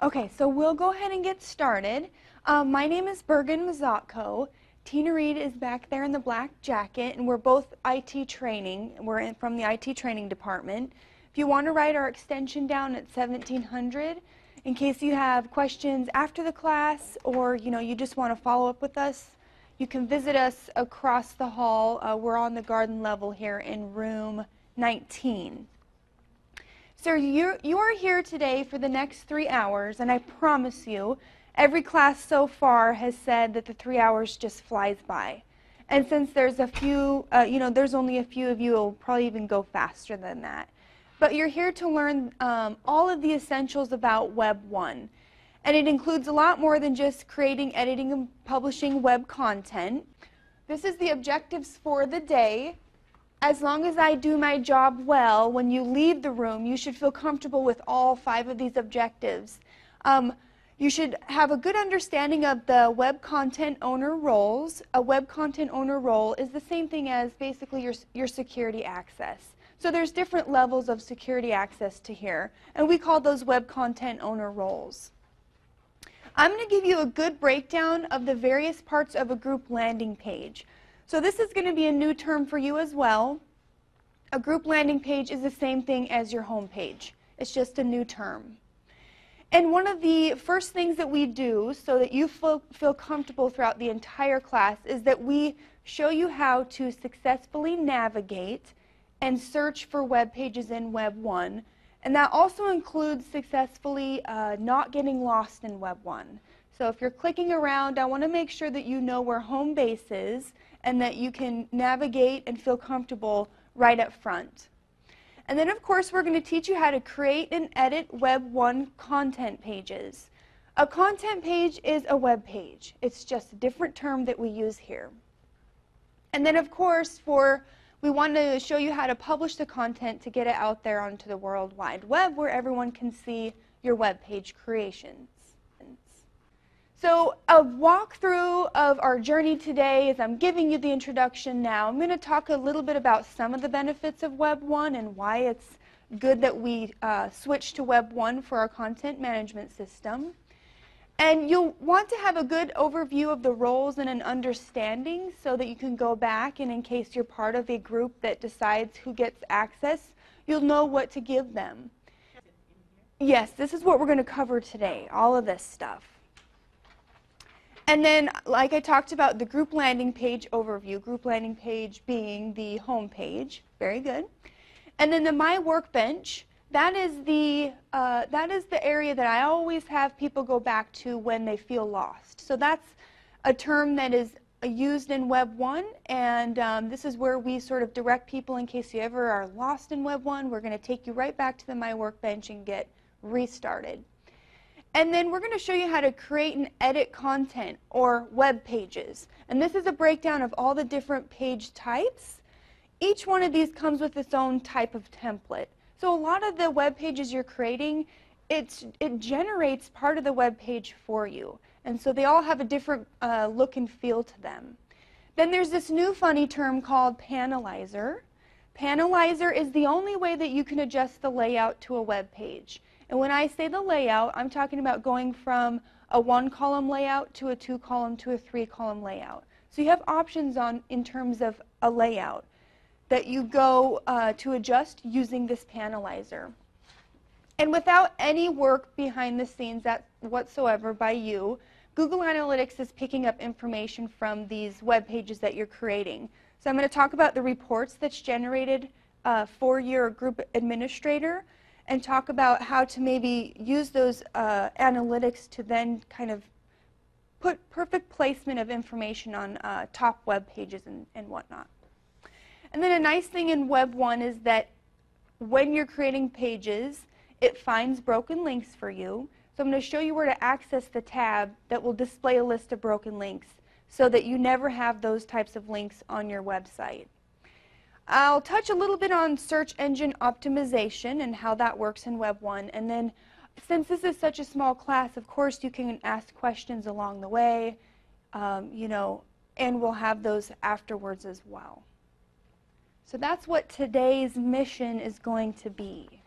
Okay, so we'll go ahead and get started. My name is Bergen Mazatko. Tina Reed is back there in the black jacket, and we're both IT training. We're from the IT training department. If you want to write our extension down at 1700, in case you have questions after the class or you just want to follow up with us, you can visit us across the hall. We're on the garden level here in room 19. So you are here today for the next 3 hours, and I promise you, every class so far has said that the 3 hours just flies by. And since there's a few, there's only a few of you, it'll probably even go faster than that. But you're here to learn all of the essentials about Web 1. And it includes a lot more than just creating, editing, and publishing web content. This is the objectives for the day. As long as I do my job well, when you leave the room, you should feel comfortable with all 5 of these objectives. You should have a good understanding of the web content owner roles. A web content owner role is the same thing as basically your security access. So there's different levels of security access to here, and we call those web content owner roles. I'm going to give you a good breakdown of the various parts of a group landing page. So this is going to be a new term for you as well. A group landing page is the same thing as your home page. It's just a new term. And one of the first things that we do so that you feel comfortable throughout the entire class is that we show you how to successfully navigate and search for web pages in Web 1. And that also includes successfully not getting lost in Web 1. So if you're clicking around, I want to make sure that you know where home base is and that you can navigate and feel comfortable right up front. And then, of course, we're going to teach you how to create and edit Web 1 content pages. A content page is a web page. It's just a different term that we use here. And then, of course, we want to show you how to publish the content to get it out there onto the World Wide Web where everyone can see your web page creations. So a walkthrough of our journey today as I'm giving you the introduction now. I'm going to talk a little bit about some of the benefits of Web 1 and why it's good that we switch to Web 1 for our content management system. And you'll want to have a good overview of the roles and an understanding so that you can go back and in case you're part of a group that decides who gets access, you'll know what to give them. Yes, this is what we're going to cover today, all of this stuff. And then, like I talked about, the group landing page overview, group landing page being the home page. Very good. And then the My Workbench, that is the area that I always have people go back to when they feel lost. So that's a term that is used in Web 1, and this is where we sort of direct people in case you ever are lost in Web 1. We're going to take you right back to the My Workbench and get restarted. And then we're going to show you how to create and edit content or web pages. And this is a breakdown of all the different page types. Each one of these comes with its own type of template. So a lot of the web pages you're creating, it generates part of the web page for you. And so they all have a different look and feel to them. Then there's this new funny term called Panelizer. Panelizer is the only way that you can adjust the layout to a web page. And when I say the layout, I'm talking about going from a 1-column layout to a 2-column to a 3-column layout. So you have options in terms of a layout that you go to adjust using this Panelizer. And without any work behind the scenes whatsoever by you, Google Analytics is picking up information from these web pages that you're creating. So I'm going to talk about the reports that's generated for your group administrator and talk about how to maybe use those analytics to then kind of put perfect placement of information on top web pages and whatnot. And then a nice thing in Web 1 is that when you're creating pages, it finds broken links for you. So I'm going to show you where to access the tab that will display a list of broken links so that you never have those types of links on your website. I'll touch a little bit on search engine optimization and how that works in Web 1. And then since this is such a small class, of course you can ask questions along the way, and we'll have those afterwards as well. So that's what today's mission is going to be.